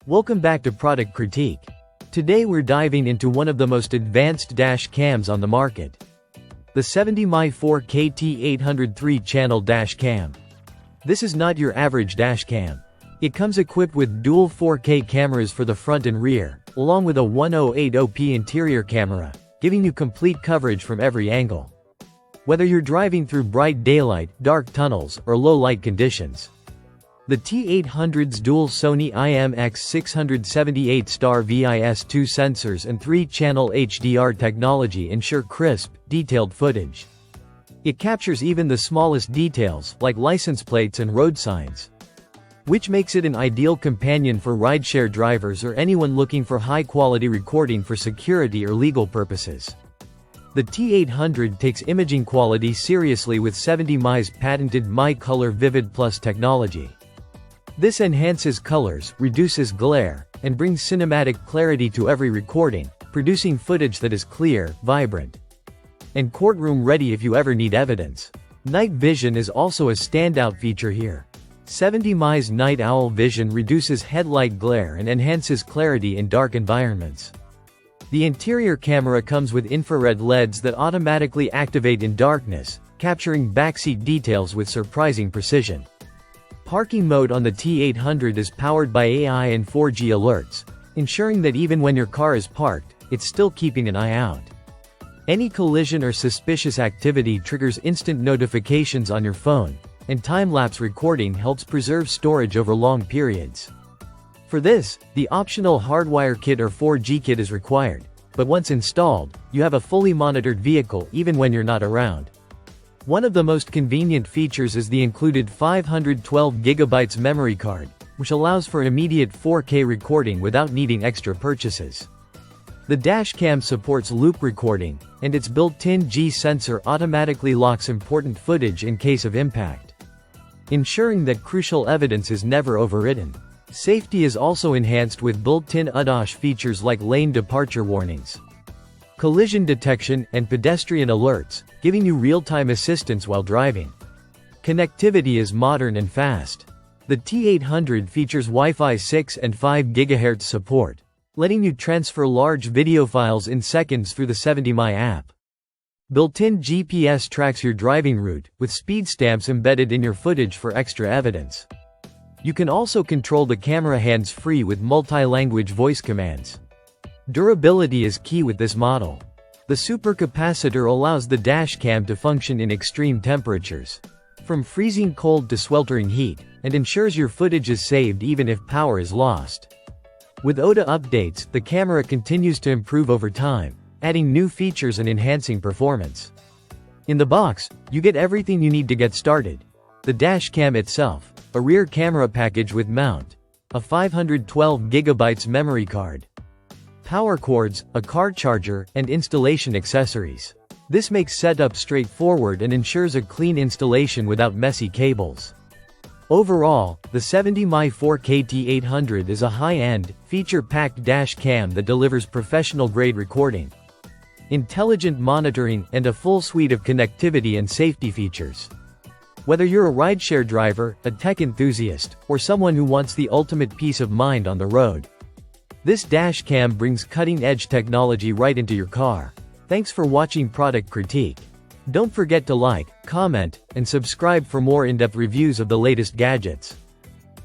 Welcome back to Product Critique. Today we're diving into one of the most advanced dash cams on the market. The 70mm 4K T800 3-channel dash cam. This is not your average dash cam. It comes equipped with dual 4K cameras for the front and rear, along with a 1080p interior camera, giving you complete coverage from every angle. Whether you're driving through bright daylight, dark tunnels, or low light conditions. The T800's dual Sony IMX678 star VIS-2 sensors and 3-channel HDR technology ensure crisp, detailed footage. It captures even the smallest details, like license plates and road signs, which makes it an ideal companion for rideshare drivers or anyone looking for high-quality recording for security or legal purposes. The T800 takes imaging quality seriously with 70mm's patented My Color Vivid Plus technology. This enhances colors, reduces glare, and brings cinematic clarity to every recording, producing footage that is clear, vibrant, and courtroom-ready if you ever need evidence. Night vision is also a standout feature here. 70mm's Night Owl vision reduces headlight glare and enhances clarity in dark environments. The interior camera comes with infrared LEDs that automatically activate in darkness, capturing backseat details with surprising precision. Parking mode on the T800 is powered by AI and 4G alerts, ensuring that even when your car is parked, it's still keeping an eye out. Any collision or suspicious activity triggers instant notifications on your phone, and time-lapse recording helps preserve storage over long periods. For this, the optional hardwire kit or 4G kit is required, but once installed, you have a fully monitored vehicle even when you're not around. One of the most convenient features is the included 512GB memory card, which allows for immediate 4K recording without needing extra purchases. The dashcam supports loop recording, and its built-in G sensor automatically locks important footage in case of impact, ensuring that crucial evidence is never overwritten. Safety is also enhanced with built-in ADAS features like lane departure warnings, collision detection, and pedestrian alerts, giving you real-time assistance while driving. Connectivity is modern and fast. The T800 features Wi-Fi 6 and 5 GHz support, letting you transfer large video files in seconds through the 70mm app. Built-in GPS tracks your driving route, with speed stamps embedded in your footage for extra evidence. You can also control the camera hands-free with multi-language voice commands. Durability is key with this model. The supercapacitor allows the dashcam to function in extreme temperatures, from freezing cold to sweltering heat, and ensures your footage is saved even if power is lost. With OTA updates, the camera continues to improve over time, adding new features and enhancing performance. In the box, you get everything you need to get started. The dashcam itself, a rear camera package with mount, a 512GB memory card, power cords, a car charger, and installation accessories. This makes setup straightforward and ensures a clean installation without messy cables. Overall, the 70mm 4K T800 is a high-end, feature-packed dash cam that delivers professional-grade recording, intelligent monitoring, and a full suite of connectivity and safety features. Whether you're a rideshare driver, a tech enthusiast, or someone who wants the ultimate peace of mind on the road, this dashcam brings cutting-edge technology right into your car. Thanks for watching Product Critique. Don't forget to like, comment, and subscribe for more in-depth reviews of the latest gadgets.